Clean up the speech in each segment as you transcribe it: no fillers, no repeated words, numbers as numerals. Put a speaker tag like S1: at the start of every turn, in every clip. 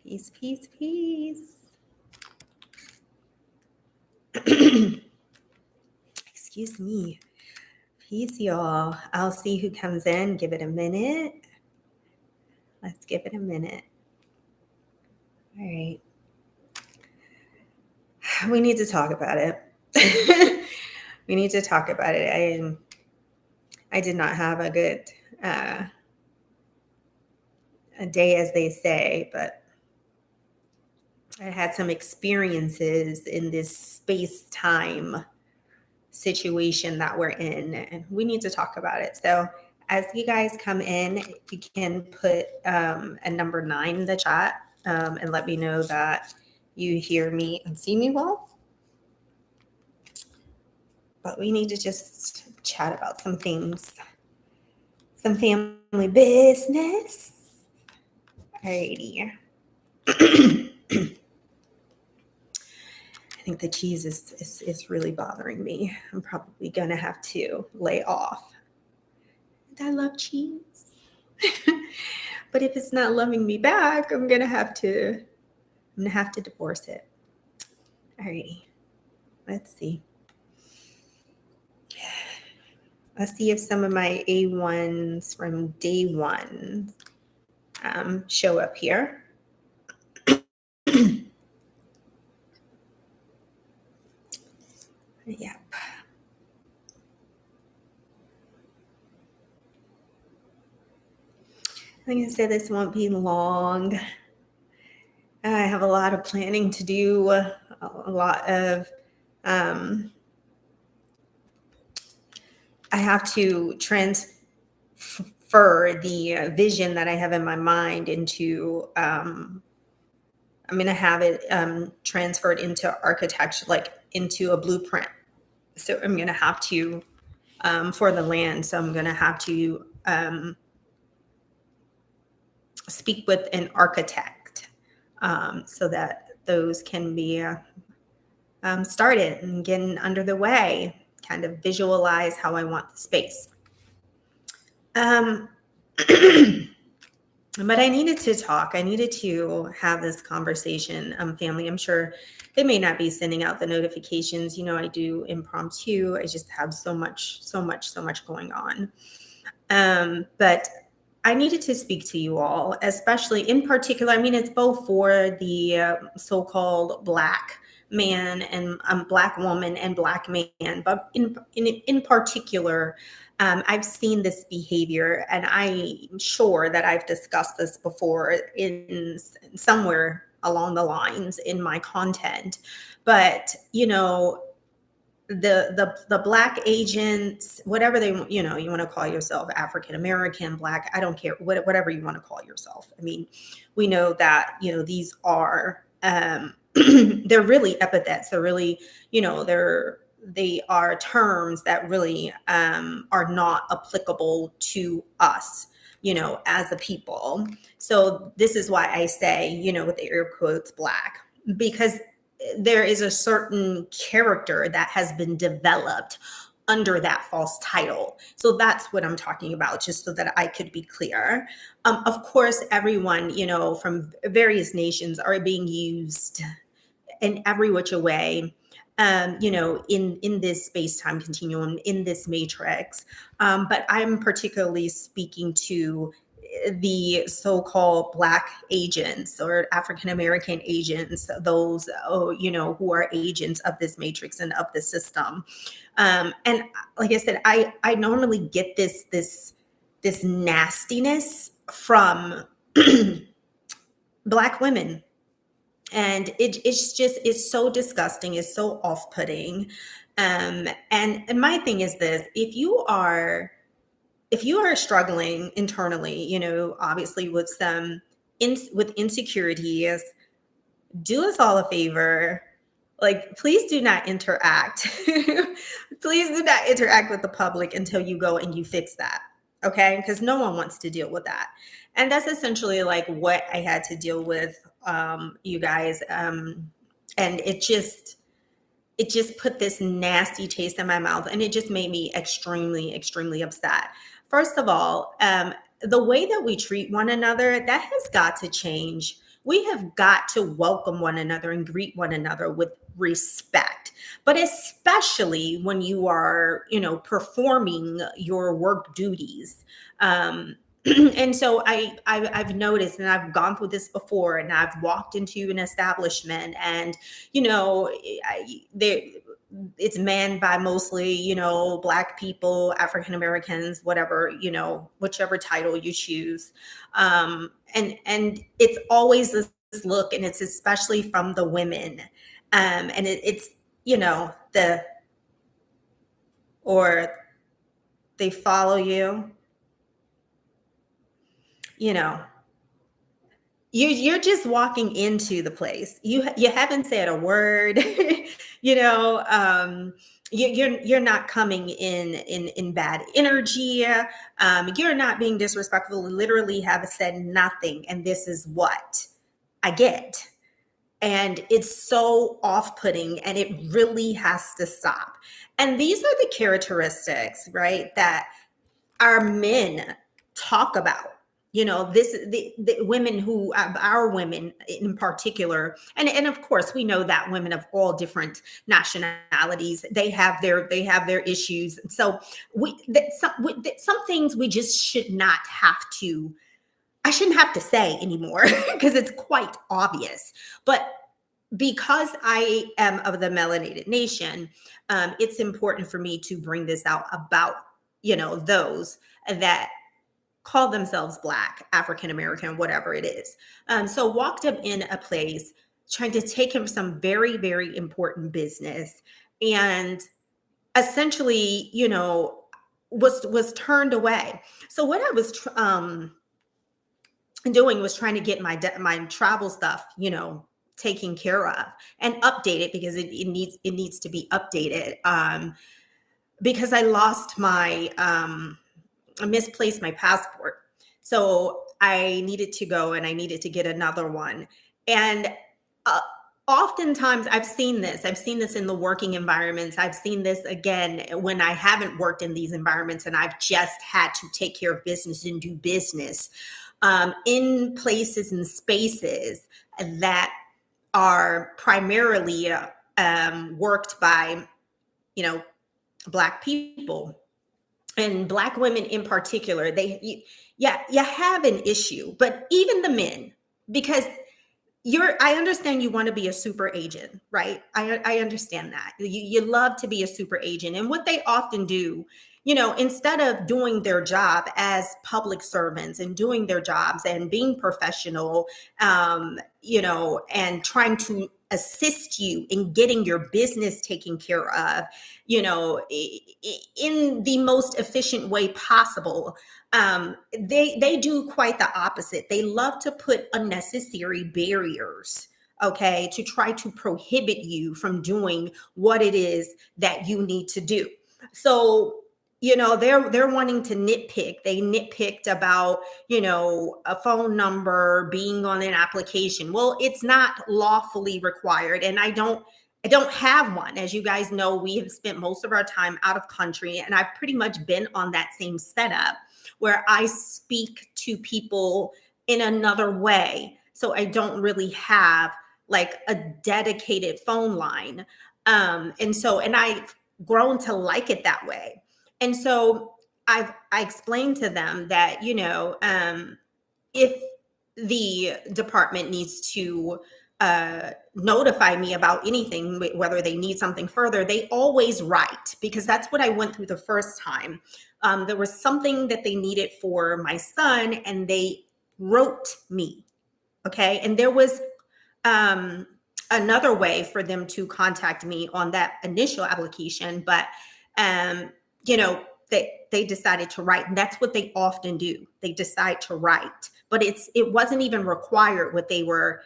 S1: Peace, peace, peace. Excuse me. Peace, y'all. I'll see who comes in. Give it a minute. Let's give it a minute. All right. We need to talk about it. We need to talk about it. I did not have a good a day, as they say, but I had some experiences in this space-time situation that we're in, and we need to talk about it. So as you guys come in, you can put a number 9 in the chat and let me know that you hear me and see me well. But we need to just chat about some things, some family business. Alrighty. I think the cheese is really bothering me. I'm probably gonna have to lay off. I love cheese. But if it's not loving me back, I'm gonna have to divorce it. Alrighty. Let's see. Let's see if some of my A1s from day one show up here. Yep. Like I said, this won't be long. I have a lot of planning to do, a lot of, I have to transfer the vision that I have in my mind into, I'm going to have it transferred into architecture, like into a blueprint. So I'm going to have to, for the land, so I'm going to have to speak with an architect so that those can be started and getting under the way, kind of visualize how I want the space. But I needed to talk. I needed to have this conversation, family. I'm sure they may not be sending out the notifications. You know, I do impromptu. I just have so much going on. But I needed to speak to you all, especially in particular. I mean, it's both for the so-called Black man and Black woman and Black man, but in particular, I've seen this behavior, and I'm sure that I've discussed this before in somewhere along the lines in my content. But you know, the Black agents, whatever they, you know, you want to call yourself, African American, Black, I don't care, whatever you want to call yourself. I mean, we know that, you know, these are they're really epithets. They're really, you know, they are terms that really are not applicable to us, you know, as a people. So this is why I say, you know, with the air quotes, Black, because there is a certain character that has been developed under that false title. So that's what I'm talking about, just so that I could be clear. Of course, everyone, you know, from various nations are being used in every which way, you know, in this space-time continuum, in this matrix. But I'm particularly speaking to the so-called Black agents or African American agents, those, you know, who are agents of this matrix and of the system. And like I said, I normally get this nastiness from Black women. And it's so disgusting, it's so off-putting. And my thing is this: if you are struggling internally, you know, obviously with with insecurities, do us all a favor. Like, please do not interact. Please do not interact with the public until you go and you fix that. Okay? Because no one wants to deal with that. And that's essentially like what I had to deal with, you guys. And it just put this nasty taste in my mouth, and it just made me extremely upset. First of all, the way that we treat one another, that has got to change. we have got to welcome one another and greet one another with respect. But especially when you are, performing your work duties. And so I've noticed, and I've gone through this before, and I've walked into an establishment, and you know, there it's manned by mostly, Black people, African Americans, whatever, whichever title you choose. And it's always this look, and it's especially from the women. And it's, the, or they follow you, you know, you're just walking into the place. You haven't said a word. you know you're not coming in bad energy. You're not being disrespectful. Literally have said nothing, and this is what I get. And it's so off-putting, and it really has to stop. And these are the characteristics, right, that our men talk about. The women who, our women in particular, and of course we know that women of all different nationalities, they have their issues. So some things we just should not have to, I shouldn't have to say anymore because it's quite obvious. But because I am of the melanated nation, it's important for me to bring this out about, those that call themselves Black, African American, whatever it is. So walked up in a place trying to take him some very, very important business, and essentially, was turned away. So what I was doing was trying to get my travel stuff, taken care of and updated, because it needs to be updated. Because I lost my I misplaced my passport. So I needed to go, and I needed to get another one. And oftentimes I've seen this in the working environments. I've seen this again when I haven't worked in these environments, and I've just had to take care of business and do business in places and spaces that are primarily worked by, Black people. And Black women in particular, you have an issue. But even the men, because I understand you want to be a super agent, right? I understand that. You love to be a super agent. And what they often do, instead of doing their job as public servants and doing their jobs and being professional, and trying to assist you in getting your business taken care of, in the most efficient way possible, they do quite the opposite. They love to put unnecessary barriers, okay, to try to prohibit you from doing what it is that you need to do. So they're wanting to nitpick. They nitpicked about, a phone number being on an application. Well, it's not lawfully required. And I don't have one. As you guys know, we have spent most of our time out of country, and I've pretty much been on that same setup where I speak to people in another way. So I don't really have like a dedicated phone line. And I've grown to like it that way. And so I explained to them that, if the department needs to notify me about anything, whether they need something further, they always write, because that's what I went through the first time. There was something that they needed for my son, and they wrote me. Okay. And there was another way for them to contact me on that initial application, but they decided to write, and that's what they often do. They decide to write, but it wasn't even required what they were,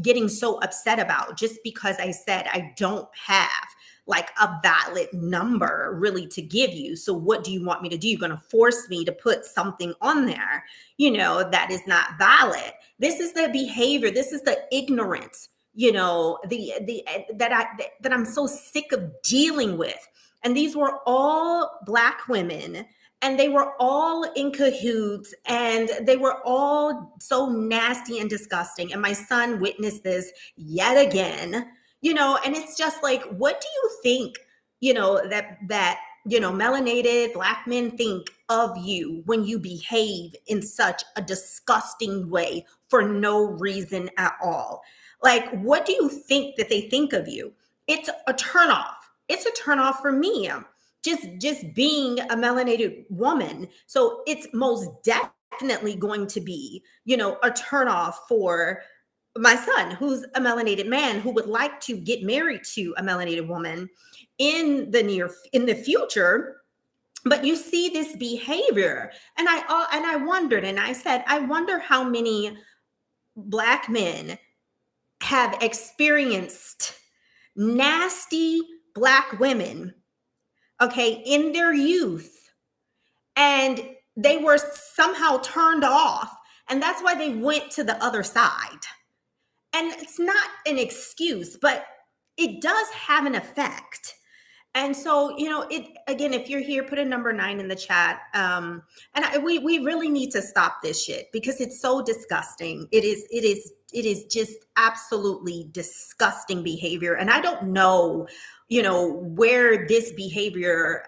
S1: getting so upset about, just because I said I don't have like a valid number really to give you. So what do you want me to do? You're going to force me to put something on there, that is not valid. This is the behavior. This is the ignorance, that I'm so sick of dealing with. And these were all Black women and they were all in cahoots, and they were all so nasty and disgusting. And my son witnessed this yet again, and it's just like, what do you think, melanated Black men think of you when you behave in such a disgusting way for no reason at all? Like, what do you think that they think of you? It's a turnoff. It's a turnoff for me. Just being a melanated woman. So it's most definitely going to be, a turnoff for my son, who's a melanated man who would like to get married to a melanated woman in the future. But you see this behavior, and I wondered, and I said, I wonder how many Black men have experienced nasty Black women, okay, in their youth, and they were somehow turned off, and that's why they went to the other side. And it's not an excuse, but it does have an effect. And so, it again, if you're here, put a number 9 in the chat. We really need to stop this shit because it's so disgusting. It is just absolutely disgusting behavior. And I don't know, where this behavior,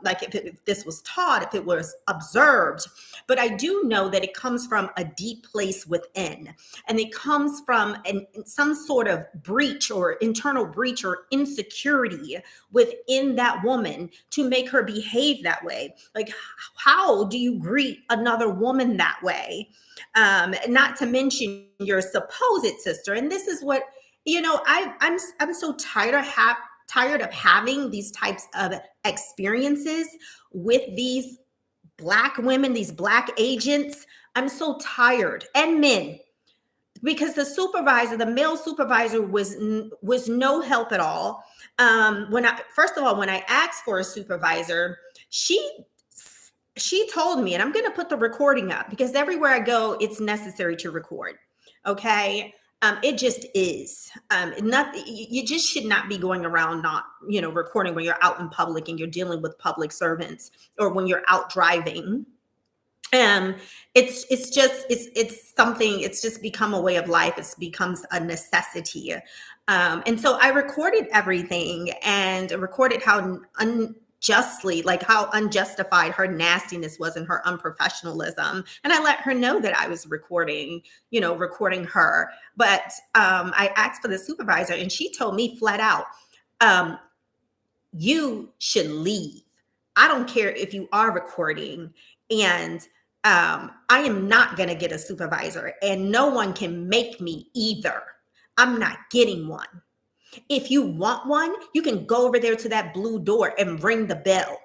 S1: like if this was taught, if it was observed, but I do know that it comes from a deep place within, and it comes from some sort of breach or internal breach or insecurity within that woman to make her behave that way. Like, how do you greet another woman that way? Not to mention your supposed sister. And this is what, I'm so tired of having these types of experiences with these Black women, these Black agents. I'm so tired, and men, because the male supervisor was no help at all. When I asked for a supervisor, she told me, and I'm going to put the recording up because everywhere I go, it's necessary to record. Okay. It just is. You just should not be going around not, recording when you're out in public and you're dealing with public servants, or when you're out driving. It's something, it's just become a way of life. It becomes a necessity. And so I recorded everything and recorded how how unjustified her nastiness was and her unprofessionalism. And I let her know that I was recording her. But I asked for the supervisor, and she told me flat out, you should leave. I don't care if you are recording, and I am not going to get a supervisor, and no one can make me either. I'm not getting one. If you want one, you can go over there to that blue door and ring the bell.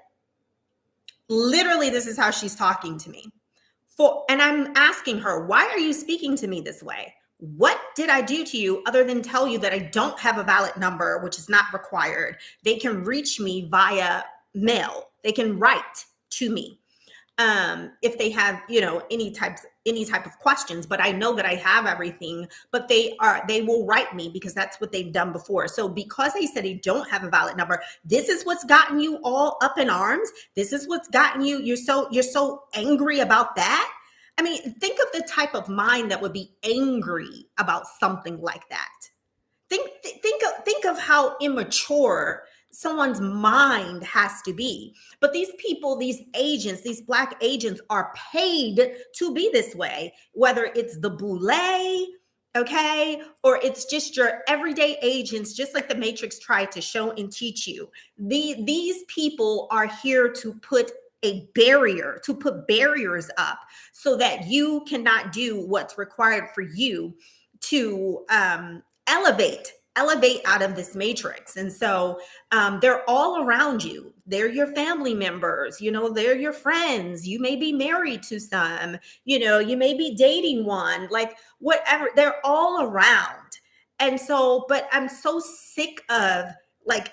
S1: Literally, this is how she's talking to me. And I'm asking her, why are you speaking to me this way? What did I do to you other than tell you that I don't have a valid number, which is not required? They can reach me via mail. They can write to me if they have, any type of questions. But I know that I have everything. But they will write me because that's what they've done before. So because they said they don't have a valid number, this is what's gotten you all up in arms. This is what's gotten you. You're so angry about that. I mean, think of the type of mind that would be angry about something like that. Think of how immature someone's mind has to be. But these people, these agents, these Black agents are paid to be this way, whether it's the boule, okay, or it's just your everyday agents, just like the Matrix tried to show and teach you. These people are here to put barriers up so that you cannot do what's required for you to elevate out of this matrix. And so they're all around you. They're your family members, they're your friends. You may be married to some, you may be dating one, like whatever, they're all around. And so, but I'm so sick of like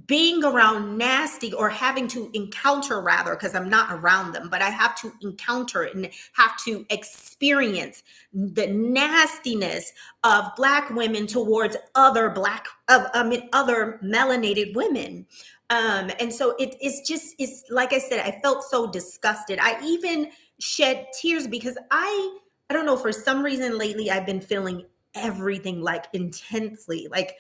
S1: being around nasty, or having to encounter, rather, because I'm not around them, but I have to encounter and have to experience the nastiness of Black women towards other melanated women. And so it's like I said, I felt so disgusted. I even shed tears because I don't know, for some reason lately I've been feeling everything like intensely, like,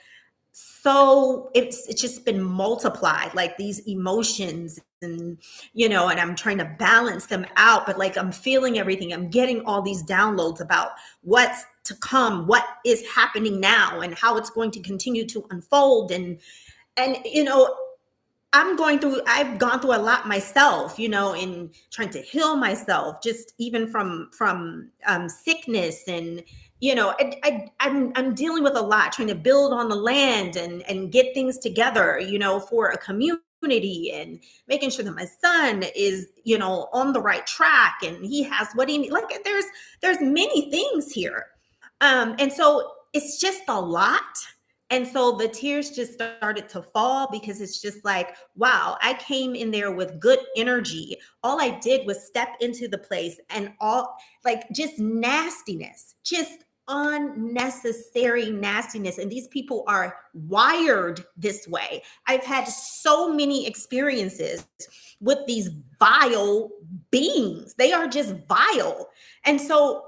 S1: so it's just been multiplied, like these emotions, and and I'm trying to balance them out, but like I'm feeling everything. I'm getting all these downloads about what's to come, what is happening now, and how it's going to continue to unfold. And I've gone through a lot myself, in trying to heal myself, just even from sickness. And I'm dealing with a lot, trying to build on the land and get things together, for a community, and making sure that my son is, on the right track, and he has what he needs. Like, there's many things here. And so it's just a lot. And so the tears just started to fall, because it's just like, wow, I came in there with good energy. All I did was step into the place, and all, like, just nastiness, just unnecessary nastiness. And these people are wired this way. I've had so many experiences with these vile beings. They are just vile. And so,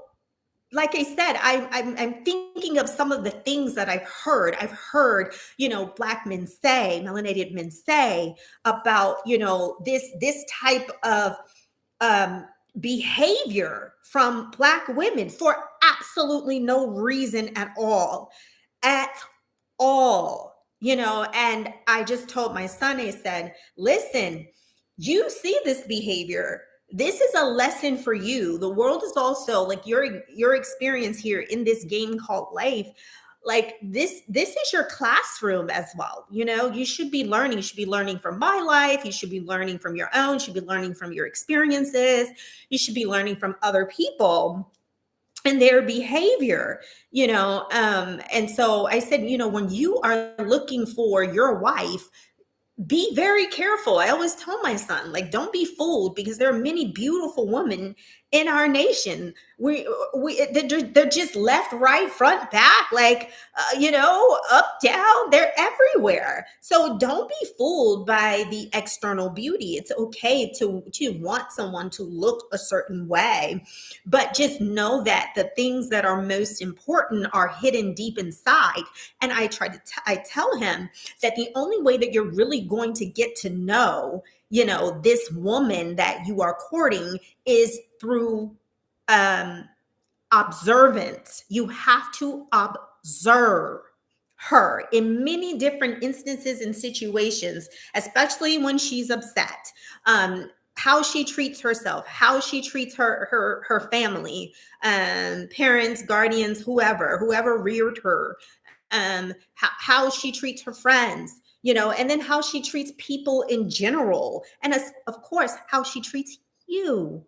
S1: like I said, I'm thinking of some of the things that I've heard. I've heard, Black men say, melanated men say about, this type of um, behavior from Black women for absolutely no reason at all. And I just told my son, I said, listen, you see this behavior. This is a lesson for you. The world is also like your experience here in this game called life. Like, this is your classroom as well. You should be learning. You should be learning from my life. You should be learning from your own. You should be learning from your experiences. You should be learning from other people and their behavior. And so I said, when you are looking for your wife, be very careful. I always tell my son, like, don't be fooled, because there are many beautiful women in our nation. They're just left, right, front, back, like, up, down, they're everywhere. So don't be fooled by the external beauty. It's okay to want someone to look a certain way, but just know that the things that are most important are hidden deep inside. And I tell him that the only way that you're really going to get to know, this woman that you are courting is through observance. You have to observe her in many different instances and situations, especially when she's upset. How she treats herself, how she treats her family, parents, guardians, whoever reared her, how she treats her friends, and then how she treats people in general, and of course how she treats you.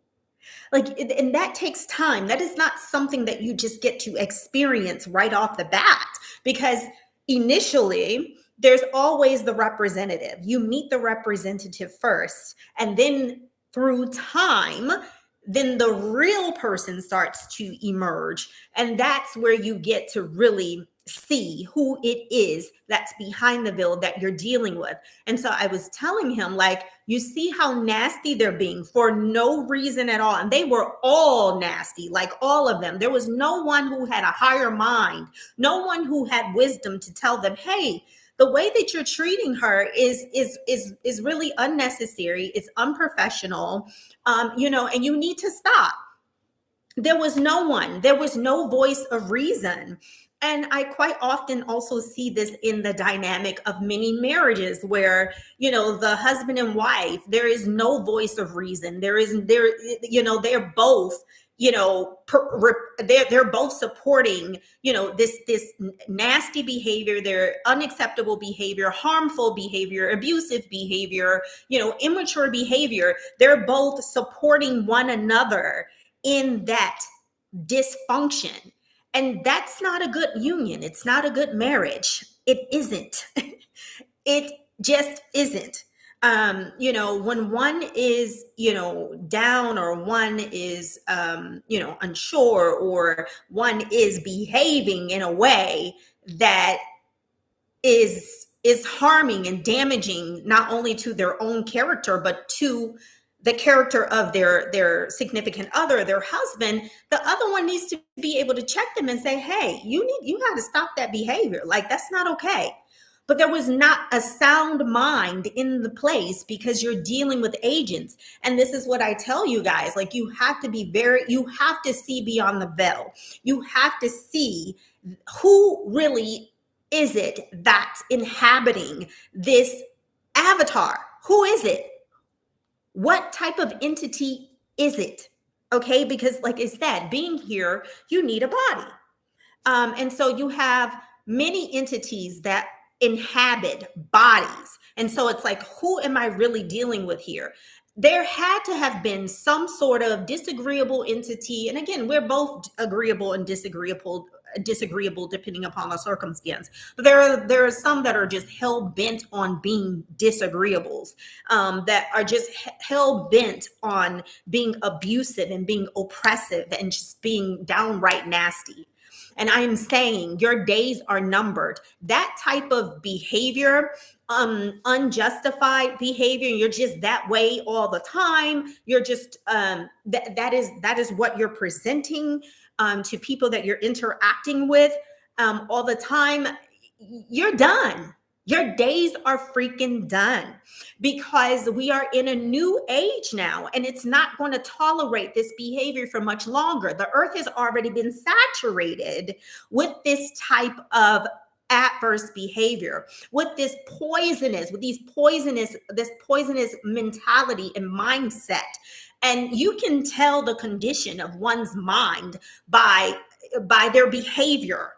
S1: Like, and that takes time. That is not something that you just get to experience right off the bat, because initially there's always the representative. You meet the representative first, and then through time, then the real person starts to emerge. And that's where you get to really see who it is that's behind the veil that you're dealing with. And so I was telling him, like, you see how nasty they're being for no reason at all. And they were all nasty, like all of them. There was no one who had a higher mind, no one who had wisdom to tell them, hey, the way that you're treating her is really unnecessary. It's unprofessional, and you need to stop. There was no one. There was no voice of reason. And I quite often also see this in the dynamic of many marriages where, the husband and wife, there is no voice of reason. They're both, they're both supporting, this nasty behavior, their unacceptable behavior, harmful behavior, abusive behavior, immature behavior. They're both supporting one another in that dysfunction. And that's not a good union. It's not a good marriage. It isn't. It just isn't. When one is, down, or one is, unsure, or one is behaving in a way that is is harming and damaging not only to their own character, but to the character of their significant other, their husband, the other one needs to be able to check them and say, hey, you got to stop that behavior. Like, that's not okay. But there was not a sound mind in the place because you're dealing with agents. And this is what I tell you guys, like, you have to see beyond the veil. You have to see who really is it that's inhabiting this avatar. Who is it? What type of entity is it? Okay, because like I said, being here, you need a body. And so you have many entities that inhabit bodies. And so it's like, who am I really dealing with here? There had to have been some sort of disagreeable entity. And again, we're both agreeable and disagreeable depending upon the circumstance. But there are some that are just hell bent on being disagreeables, that are just hell bent on being abusive and being oppressive and just being downright nasty. And I am saying your days are numbered. That type of behavior, unjustified behavior, you're just that way all the time. You're just that is what you're presenting to people that you're interacting with all the time. You're done. Your days are freaking done, because we are in a new age now, and it's not going to tolerate this behavior for much longer. The earth has already been saturated with this type of adverse behavior, with this poisonous mentality and mindset. And you can tell the condition of one's mind by their behavior.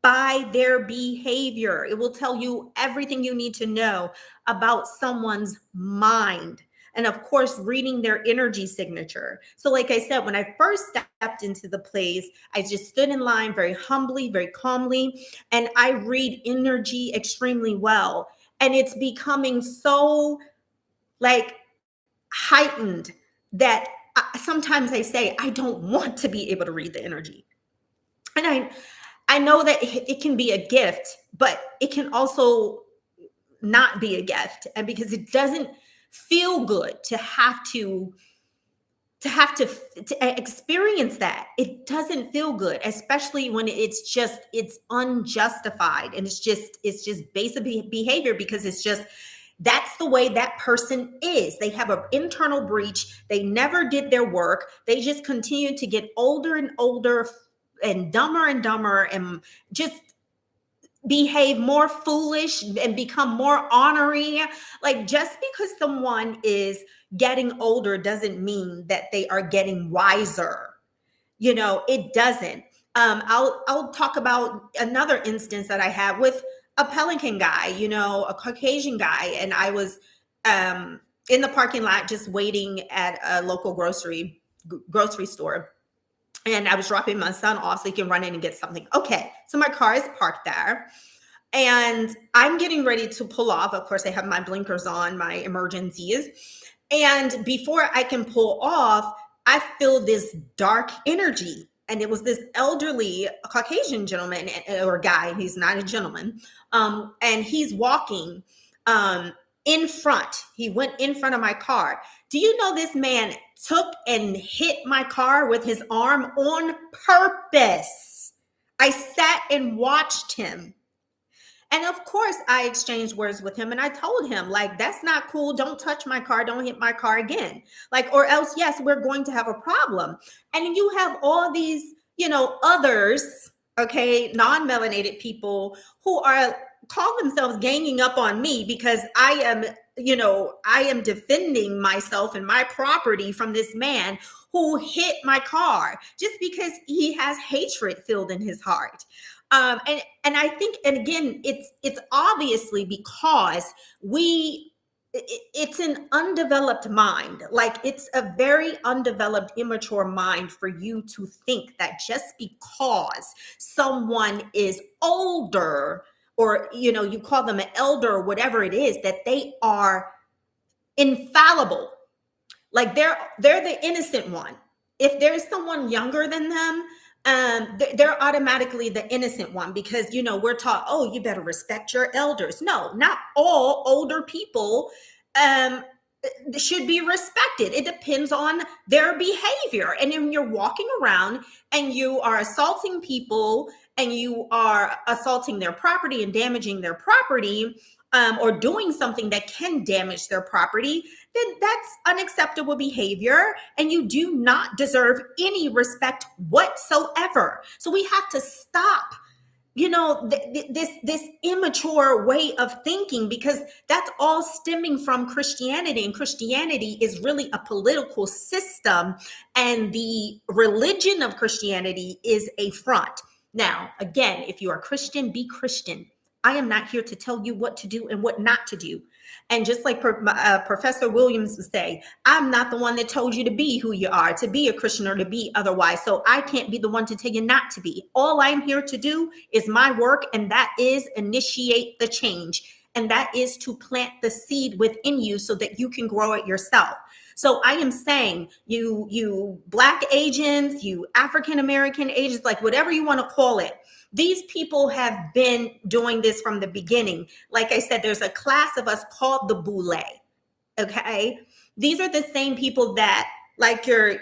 S1: It will tell you everything you need to know about someone's mind. And of course, reading their energy signature. So like I said, when I first stepped into the place, I just stood in line very humbly, very calmly, and I read energy extremely well. And it's becoming so like heightened that sometimes I say, I don't want to be able to read the energy. And I know that it can be a gift, but it can also not be a gift. And because it doesn't feel good to have to experience that. It doesn't feel good, especially when it's unjustified, and it's just basic behavior, because that's the way that person is. They have an internal breach. They never did their work. They just continue to get older and older and dumber and just behave more foolish and become more ornery. Like, just because someone is getting older doesn't mean that they are getting wiser. It doesn't. I'll talk about another instance that I had with a Pelican guy, a Caucasian guy. And I was in the parking lot just waiting at a local grocery store. And I was dropping my son off so he can run in and get something. Okay, so my car is parked there. And I'm getting ready to pull off. Of course, I have my blinkers on, my emergencies. And before I can pull off, I feel this dark energy. And it was this elderly Caucasian gentleman or guy. He's not a gentleman. And he's walking in front. He went in front of my car. Do you know this man took and hit my car with his arm on purpose? I sat and watched him. And of course, I exchanged words with him, and I told him, like, that's not cool. Don't touch my car. Don't hit my car again. Like, or else, yes, we're going to have a problem. And you have all these, others, okay, non-melanated people who call themselves ganging up on me because I am defending myself and my property from this man who hit my car just because he has hatred filled in his heart. And I think, and again, it's obviously because it's an undeveloped mind. Like, it's a very undeveloped, immature mind for you to think that just because someone is older, or, you call them an elder or whatever it is, that they are infallible. Like, they're the innocent one. If there's someone younger than them, they're automatically the innocent one because we're taught, oh, you better respect your elders. No, not all older people um should be respected. It depends on their behavior. And when you're walking around and you are assaulting people and you are assaulting their property and damaging their property, or doing something that can damage their property, then that's unacceptable behavior. And you do not deserve any respect whatsoever. So we have to stop this immature way of thinking, because that's all stemming from Christianity, and Christianity is really a political system, and the religion of Christianity is a front. Now, again, if you are Christian, be Christian. I am not here to tell you what to do and what not to do. And just like Professor Williams would say, I'm not the one that told you to be who you are, to be a Christian or to be otherwise. So I can't be the one to tell you not to be. All I'm here to do is my work, and that is initiate the change. And that is to plant the seed within you so that you can grow it yourself. So I am saying, you Black agents, you African American agents, like whatever you want to call it, these people have been doing this from the beginning. Like I said, there's a class of us called the Boule. Okay. These are the same people that, like your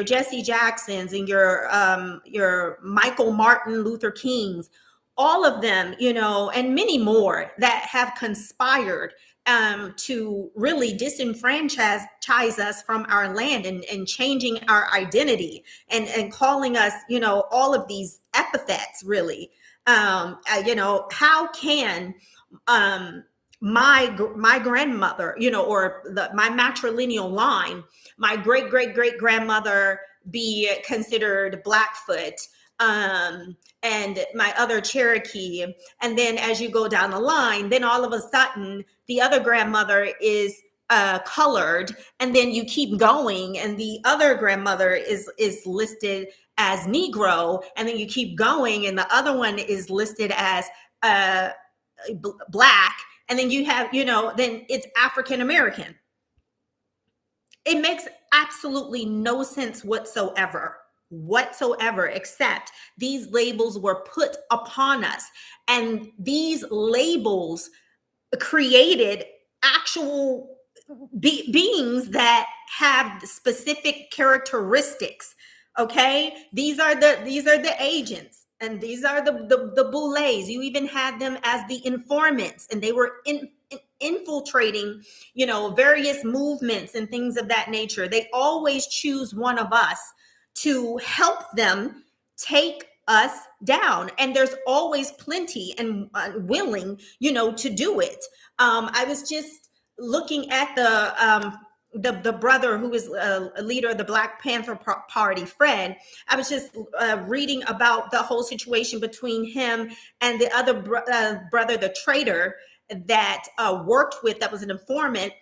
S1: Jesse Jacksons and your Michael Martin Luther Kings, all of them, and many more that have conspired to really disenfranchise us from our land, and changing our identity, and calling us, all of these epithets, really. How can my grandmother, or my matrilineal line, my great great great grandmother, be considered Blackfoot, and my other Cherokee? And then as you go down the line, then all of a sudden the other grandmother is colored, and then you keep going, and the other grandmother is listed as Negro, and then you keep going, and the other one is listed as Black, and then you have, then it's African American. It makes absolutely no sense whatsoever, except these labels were put upon us, and these labels created actual beings that have specific characteristics. Okay, these are the agents, and these are the Boulets. You even had them as the informants, and they were infiltrating, various movements and things of that nature. They always choose one of us to help them take us down, and there's always plenty and willing, to do it. I was just looking at the brother who is a leader of the Black Panther Party, Fred. I was just reading about the whole situation between him and the other brother, the traitor that worked with, that was an informant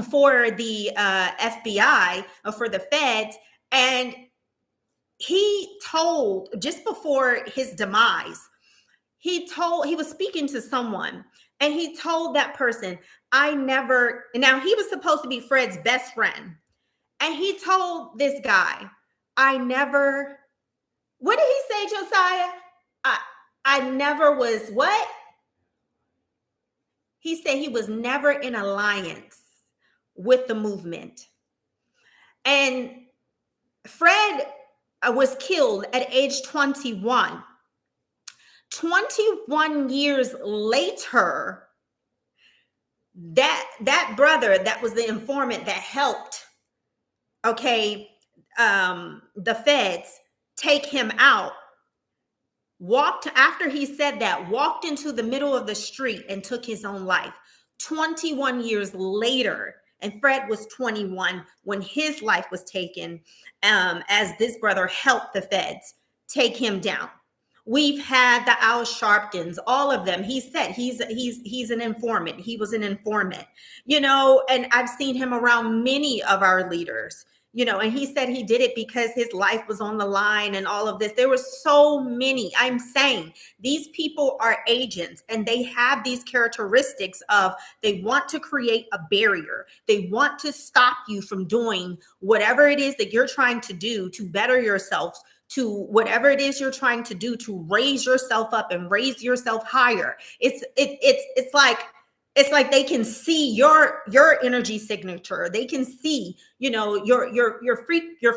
S1: for the FBI, for the feds. And he told, just before his demise, he was speaking to someone, and he told that person, now he was supposed to be Fred's best friend. And he told this guy, what did he say, Josiah? I never was what? He said he was never in alliance with the movement. And Fred was killed at age 21. 21 years later, that brother that was the informant that helped, the feds take him out, after he said that, walked into the middle of the street and took his own life. 21 years later, and Fred was 21 when his life was taken, as this brother helped the feds take him down. We've had the Al Sharptons, all of them. He said he's an informant. He was an informant, and I've seen him around many of our leaders, and he said he did it because his life was on the line and all of this. There were so many. I'm saying these people are agents, and they have these characteristics of, they want to create a barrier. They want to stop you from doing whatever it is that you're trying to do to better yourself, to whatever it is you're trying to do to raise yourself up and raise yourself higher. It's like they can see your energy signature. They can see, you know, your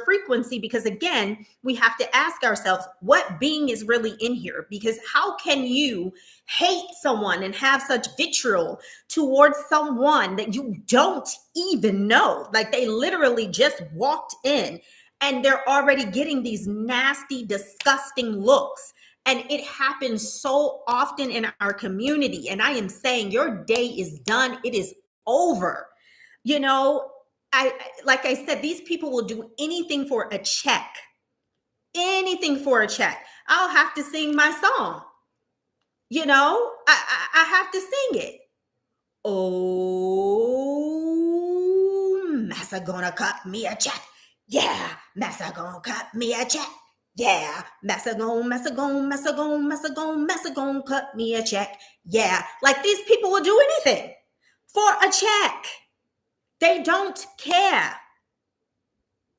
S1: frequency, because again, we have to ask ourselves, what being is really in here? Because how can you hate someone and have such vitriol towards someone that you don't even know? Like, they literally just walked in and they're already getting these nasty, disgusting looks. And it happens so often in our community. And I am saying, your day is done. It is over. You know, like I said, these people will do anything for a check. Anything for a check. I'll have to sing my song. You know, I have to sing it. Oh, massa gonna cut me a check. Yeah, massa gonna cut me a check. Yeah, massa gon' cut me a check. Yeah, like these people will do anything for a check. They don't care.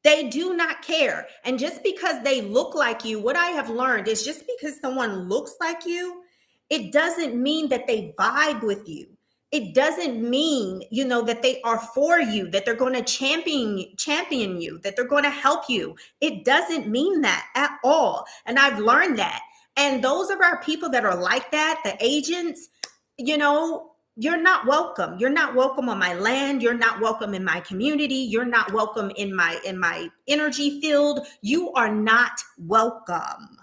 S1: They do not care. And just because they look like you, what I have learned is just because someone looks like you, it doesn't mean that they vibe with you. It doesn't mean, you know, that they are for you, that they're going to champion you, that they're going to help you. It doesn't mean that at all. And I've learned that. And those of our people that are like that, the agents, you know, you're not welcome. You're not welcome on my land. You're not welcome in my community. You're not welcome in my energy field. You are not welcome.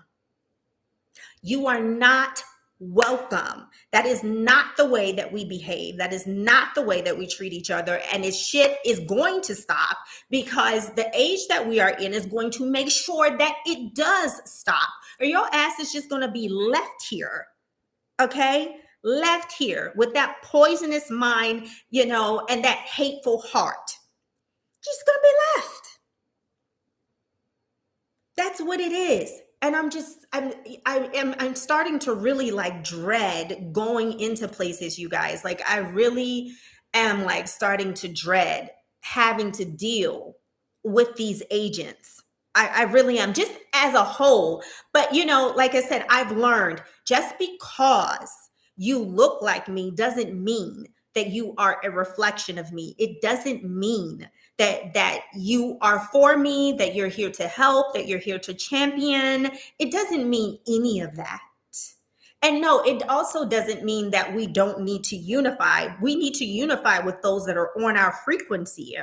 S1: You are not welcome. That is not the way that we behave. That is not the way that we treat each other. And this shit is going to stop, because the age that we are in is going to make sure that it does stop, or your ass is just going to be left here. Okay? Left here with that poisonous mind, you know, and that hateful heart. Just going to be left. That's what it is. And I'm starting to really like dread going into places, you guys. Like, I really am like starting to dread having to deal with these agents. I really am, just as a whole. But, you know, like I said, I've learned, just because you look like me doesn't mean that you are a reflection of me. It doesn't mean that you are for me, that you're here to help, that you're here to champion. It doesn't mean any of that. And no, it also doesn't mean that we don't need to unify. We need to unify with those that are on our frequency,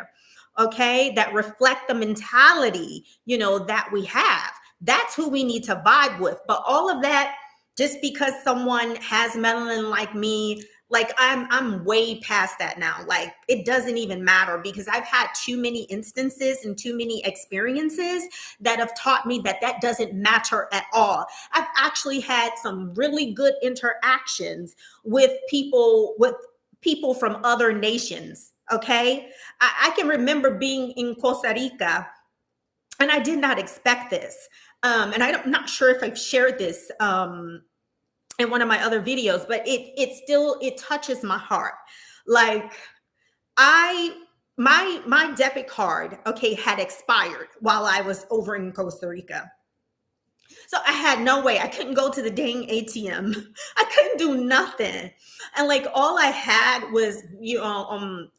S1: okay, that reflect the mentality, you know, that we have. That's who we need to vibe with. But all of that, just because someone has melanin like me, like I'm way past that now. Like, it doesn't even matter, because I've had too many instances and too many experiences that have taught me that that doesn't matter at all. I've actually had some really good interactions with people from other nations. Okay. I can remember being in Costa Rica, and I did not expect this. And I'm not sure if I've shared this in one of my other videos, but it touches my heart. Like, my debit card, okay, had expired while I was over in Costa Rica. So I had no way. I couldn't go to the dang ATM. I couldn't do nothing. And like, all I had was,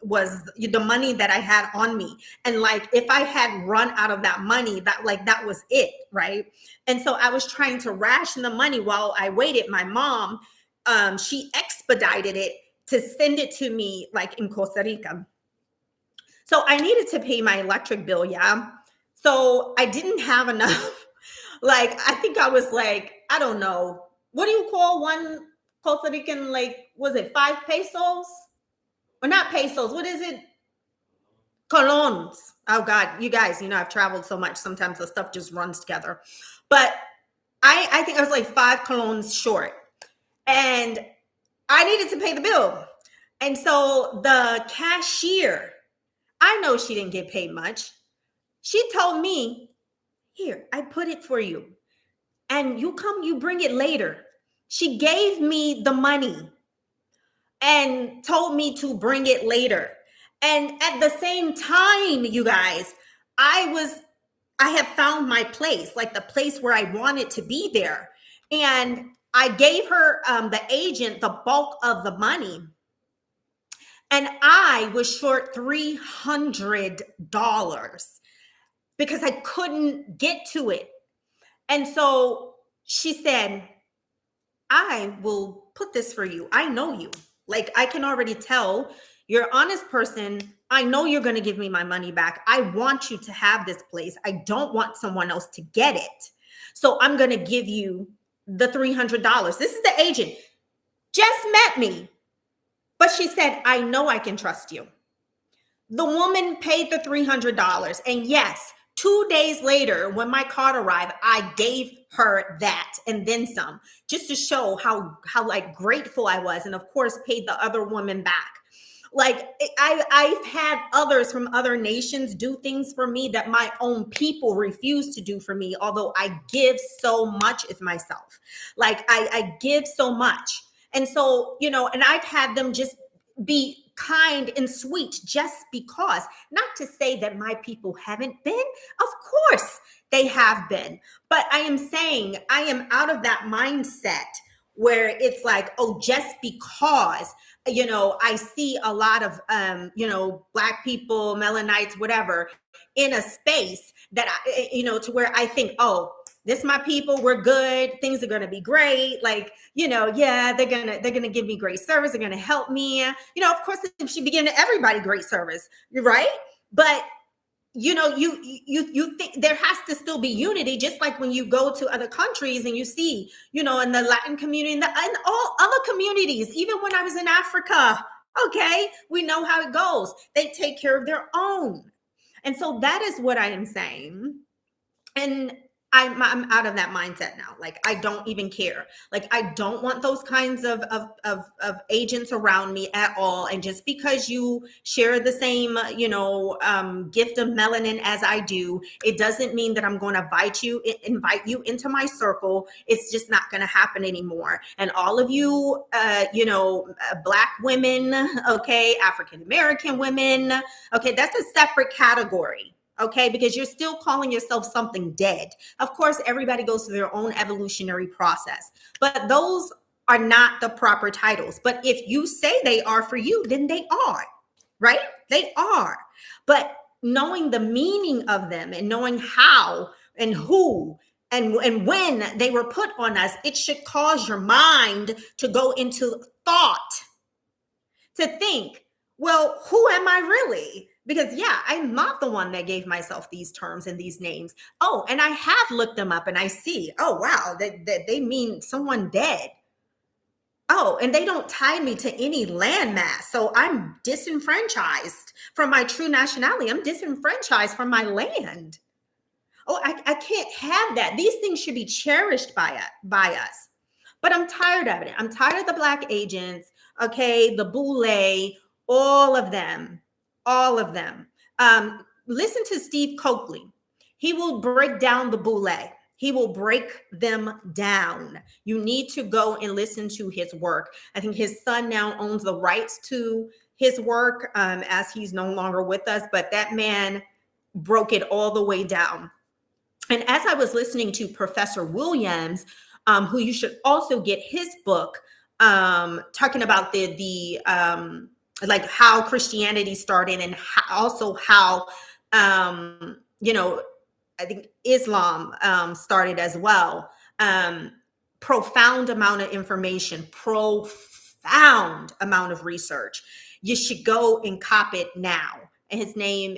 S1: was the money that I had on me. And like, if I had run out of that money, that was it, right? And so I was trying to ration the money while I waited. My mom, she expedited it to send it to me like in Costa Rica. So I needed to pay my electric bill, yeah. So I didn't have enough. Like, I think I was like, I don't know. What do you call one Costa Rican, like, was it 5 pesos? Or not pesos, what is it? Colons. Oh God, you guys, you know, I've traveled so much, sometimes the stuff just runs together. But I think I was like 5 colons short. And I needed to pay the bill. And so the cashier, I know she didn't get paid much. She told me, here, I put it for you. And you bring it later. She gave me the money and told me to bring it later. And at the same time, you guys, I was I have found my place, like the place where I wanted to be there. And I gave her, the agent, the bulk of the money. And I was short $300 because I couldn't get to it. And so she said, I will put this for you. I know you. Like, I can already tell you're an honest person. I know you're going to give me my money back. I want you to have this place. I don't want someone else to get it. So I'm going to give you the $300. This is the agent. Just met me. But she said, I know I can trust you. The woman paid the $300. And yes, 2 days later, when my card arrived, I gave her that and then some, just to show how like grateful I was. And of course, paid the other woman back. Like, I've had others from other nations do things for me that my own people refuse to do for me, although I give so much of myself. Like, I give so much. And so, and I've had them just be kind and sweet just because. Not to say that my people haven't been. Of course they have been. But I am saying I am out of that mindset where it's like, oh, just because, I see a lot of, Black people, Melanites, whatever, in a space that, to where I think, oh, this my people, we're good, things are going to be great. Like, yeah, they're going to give me great service. They're going to help me. Of course, if she begin to everybody great service, right? But you think there has to still be unity, just like when you go to other countries and you see, in the Latin community and all other communities, even when I was in Africa, okay, we know how it goes. They take care of their own. And so that is what I am saying. And I'm out of that mindset now. Like, I don't even care. Like, I don't want those kinds of agents around me at all. And just because you share the same, gift of melanin as I do, it doesn't mean that I'm going to invite you into my circle. It's just not going to happen anymore. And all of you, Black women, okay, African-American women, okay, that's a separate category. Okay, because you're still calling yourself something dead. Of course, everybody goes through their own evolutionary process, but those are not the proper titles. But if you say they are for you, then they are, right? They are. But knowing the meaning of them and knowing how and who and when they were put on us, it should cause your mind to go into thought, to think, well, who am I really? Because yeah, I'm not the one that gave myself these terms and these names. Oh, and I have looked them up and I see, oh, wow, that they mean someone dead. Oh, and they don't tie me to any landmass. So I'm disenfranchised from my true nationality. I'm disenfranchised from my land. Oh, I can't have that. These things should be cherished by us. But I'm tired of it. I'm tired of the Black agents, okay, the boule, all of them. All of them. Listen to Steve Coakley. He will break down the boule. He will break them down. You need to go and listen to his work. I think his son now owns the rights to his work, as he's no longer with us, but that man broke it all the way down. And as I was listening to Professor Williams, who you should also get his book, talking about the like how Christianity started and also how, I think Islam started as well. Profound amount of information, profound amount of research. You should go and cop it now. And his name,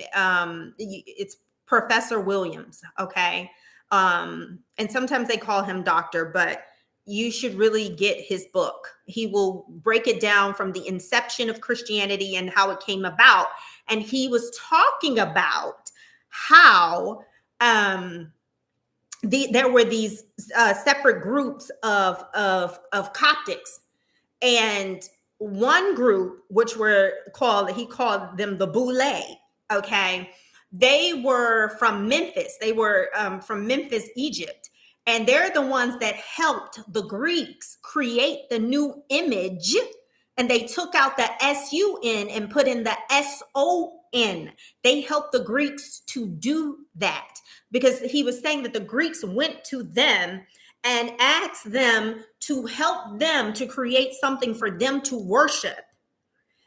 S1: it's Professor Williams, okay? And sometimes they call him doctor, but you should really get his book. He will break it down from the inception of Christianity and how it came about. And he was talking about how there were these separate groups of Coptics, and one group, which he called them the Boule, okay? They were from Memphis. They were from Memphis, Egypt. And they're the ones that helped the Greeks create the new image. And they took out the SUN and put in the SON. in. They helped the Greeks to do that, because he was saying that the Greeks went to them and asked them to help them to create something for them to worship,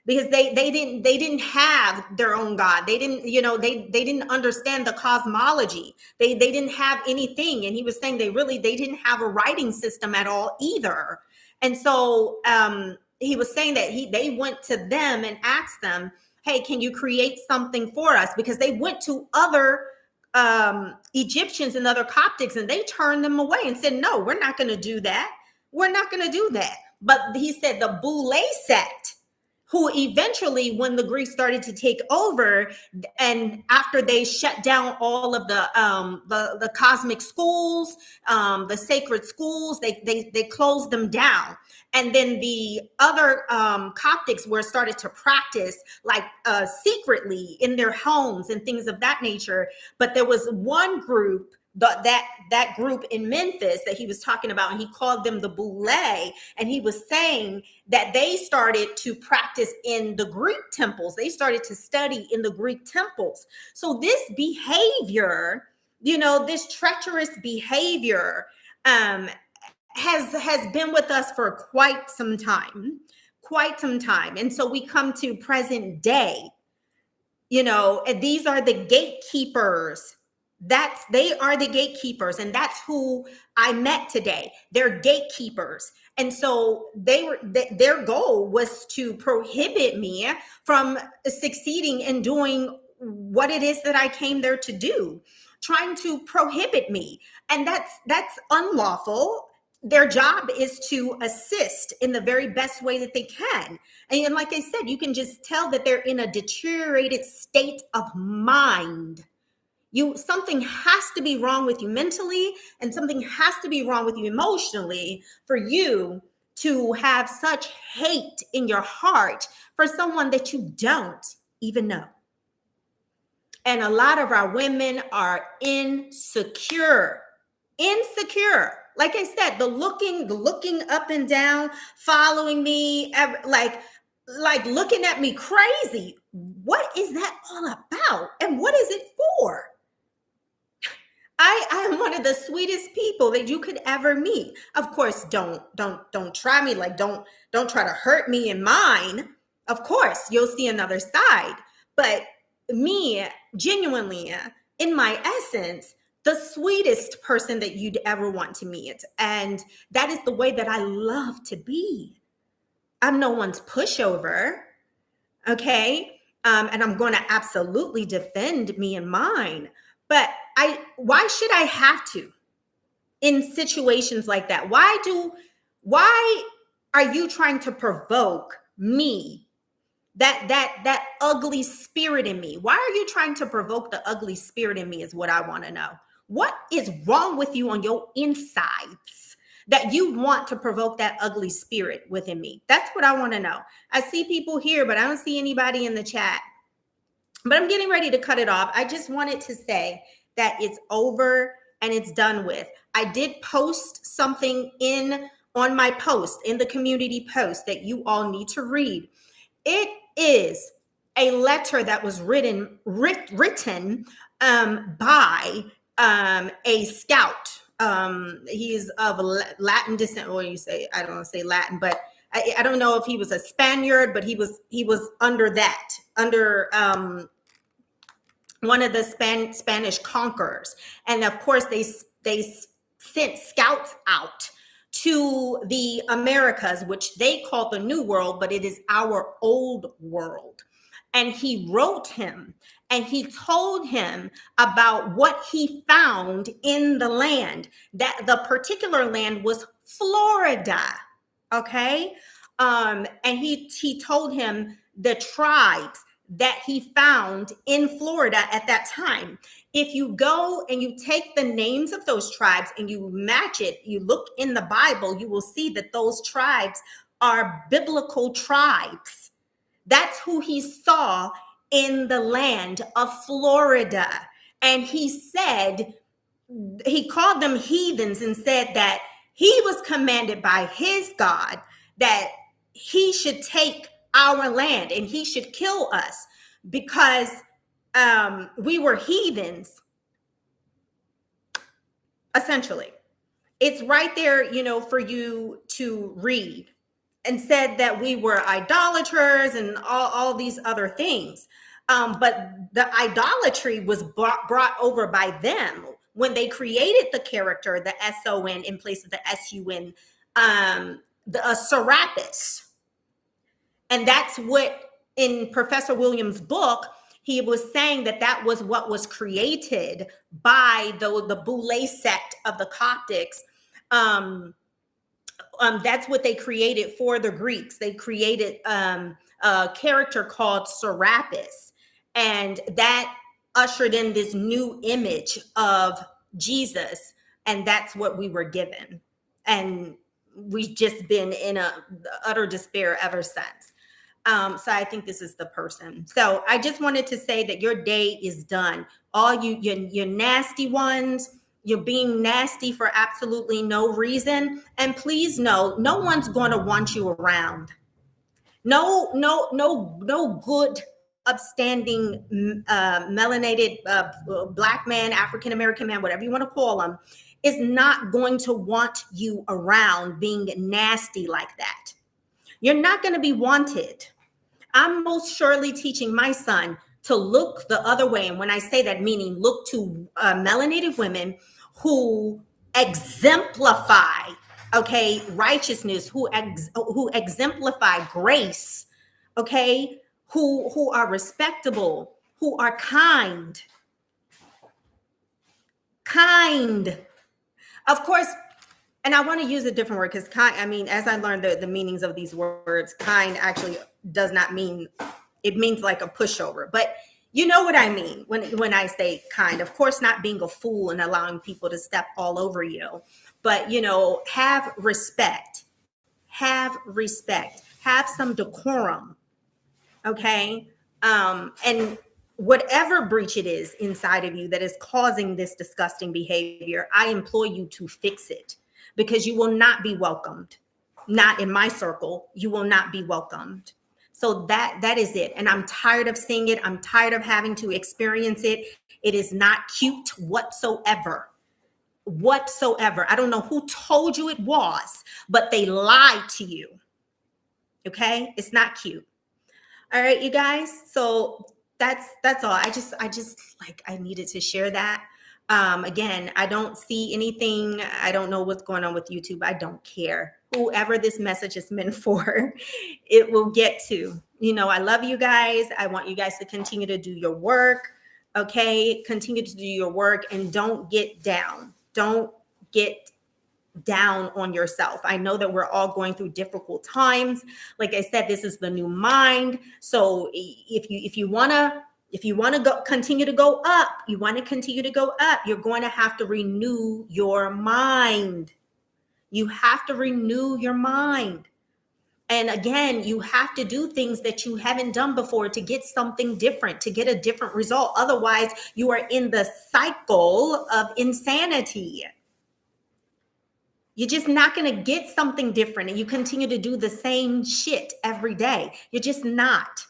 S1: because they didn't have their own god. They didn't, they didn't understand the cosmology. They didn't have anything. And he was saying they didn't have a writing system at all either. And so he was saying that they went to them and asked them, hey, can you create something for us? Because they went to other Egyptians and other Coptics, and they turned them away and said, no, we're not going to do that. We're not going to do that. But he said the Boule sect, who eventually, when the Greeks started to take over, and after they shut down all of the cosmic schools, the sacred schools, they closed them down. And then the other Coptics were started to practice like secretly in their homes and things of that nature. But there was one group, that group in Memphis that he was talking about, and he called them the Boule, and he was saying that they started to practice in the Greek temples. They started to study in the Greek temples. So this behavior, this treacherous behavior has been with us for quite some time. And so we come to present day, and these are the gatekeepers. They are the gatekeepers, and that's who I met today. They're gatekeepers. And so their goal was to prohibit me from succeeding in doing what it is that I came there to do, trying to prohibit me. And that's unlawful. Their job is to assist in the very best way that they can. And like I said, you can just tell that they're in a deteriorated state of mind. Something has to be wrong with you mentally, and something has to be wrong with you emotionally for you to have such hate in your heart for someone that you don't even know. And a lot of our women are insecure. Like I said, the looking up and down, following me, like looking at me crazy. What is that all about? And what is it for? I am one of the sweetest people that you could ever meet. Of course, don't try me. Like, don't try to hurt me in mine. Of course, you'll see another side. But me, genuinely, in my essence, the sweetest person that you'd ever want to meet. And that is the way that I love to be. I'm no one's pushover. Okay. And I'm going to absolutely defend me and mine. But why should I have to in situations like that? Why are you trying to provoke me? That ugly spirit in me. Why are you trying to provoke the ugly spirit in me is what I want to know. What is wrong with you on your insides that you want to provoke that ugly spirit within me? That's what I want to know. I see people here, but I don't see anybody in the chat. But I'm getting ready to cut it off. I just wanted to say that it's over and it's done with. I did post something on my post, in the community post, that you all need to read. It is a letter that was written by a scout. He's of Latin descent, or you say, I don't want to say Latin, but I don't know if he was a Spaniard, but he was under one of the Spanish conquerors. And of course, they sent scouts out to the Americas, which they call the New World, but it is our old world. And he wrote him, and he told him about what he found in the land. That the particular land was Florida. Okay. And he told him the tribes that he found in Florida at that time. If you go and you take the names of those tribes and you match it, you look in the Bible, you will see that those tribes are biblical tribes. That's who he saw in the land of Florida. And he said, he called them heathens and said that he was commanded by his God that he should take our land and he should kill us because we were heathens, essentially. It's right there, for you to read, and said that we were idolaters and all these other things. But the idolatry was brought over by them when they created the character, the S-O-N in place of the S-U-N, the Serapis. And that's what, in Professor Williams' book, he was saying that was what was created by the Boule sect of the Coptics. That's what they created for the Greeks. They created a character called Serapis, and that ushered in this new image of Jesus, and that's what we were given. And we've just been in a utter despair ever since. So I think this is the person. So I just wanted to say that your day is done. All your nasty ones, you're being nasty for absolutely no reason. And please know, no one's going to want you around. No good, upstanding, melanated Black man, African American man, whatever you want to call them, is not going to want you around being nasty like that. You're not going to be wanted. I'm most surely teaching my son to look the other way. And when I say that, meaning look to melanated women who exemplify, okay, righteousness, who exemplify grace, okay, who are respectable, who are kind. Of course, and I want to use a different word because kind, as I learned the meanings of these words, kind actually does not mean, it means like a pushover. But you know what I mean when I say kind. Of course, not being a fool and allowing people to step all over you. But, have respect. Have respect. Have some decorum. Okay? And whatever breach it is inside of you that is causing this disgusting behavior, I implore you to fix it, because you will not be welcomed. Not in my circle. You will not be welcomed. So that is it. And I'm tired of seeing it. I'm tired of having to experience it. It is not cute whatsoever. I don't know who told you it was, but they lied to you. Okay? It's not cute. All right, you guys. So that's all. I just I needed to share that. Again, I don't see anything. I don't know what's going on with YouTube. I don't care. Whoever this message is meant for, it will get to. I love you guys. I want you guys to continue to do your work. Okay? Continue to do your work and don't get down. Don't get down on yourself. I know that we're all going through difficult times. Like I said, this is the new mind. So if you want to continue to go up, you're going to have to renew your mind. You have to renew your mind. And again, you have to do things that you haven't done before to get something different, to get a different result. Otherwise, you are in the cycle of insanity. You're just not going to get something different, and you continue to do the same shit every day. You're just not.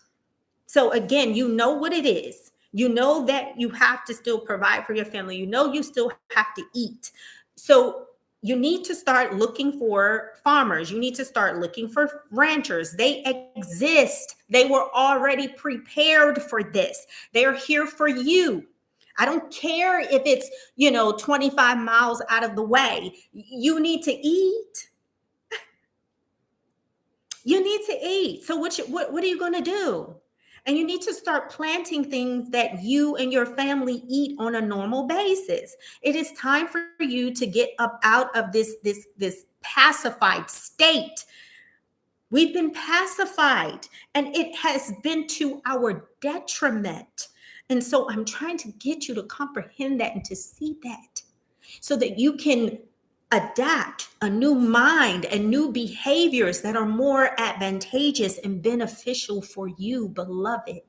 S1: So again, you know what it is. You know that you have to still provide for your family. You know you still have to eat. So you need to start looking for farmers. You need to start looking for ranchers. They exist. They were already prepared for this. They're here for you. I don't care if it's, 25 miles out of the way. You need to eat. You need to eat. So what are you going to do? And you need to start planting things that you and your family eat on a normal basis. It is time for you to get up out of this pacified state. We've been pacified, and it has been to our detriment. And so I'm trying to get you to comprehend that and to see that so that you can adapt a new mind and new behaviors that are more advantageous and beneficial for you, beloved.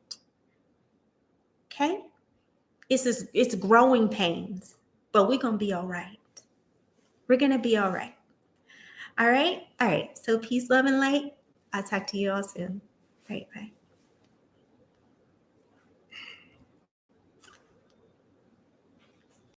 S1: Okay? It's growing pains, but we're going to be all right. We're going to be all right. All right? All right. So peace, love, and light. I'll talk to you all soon. All right, bye.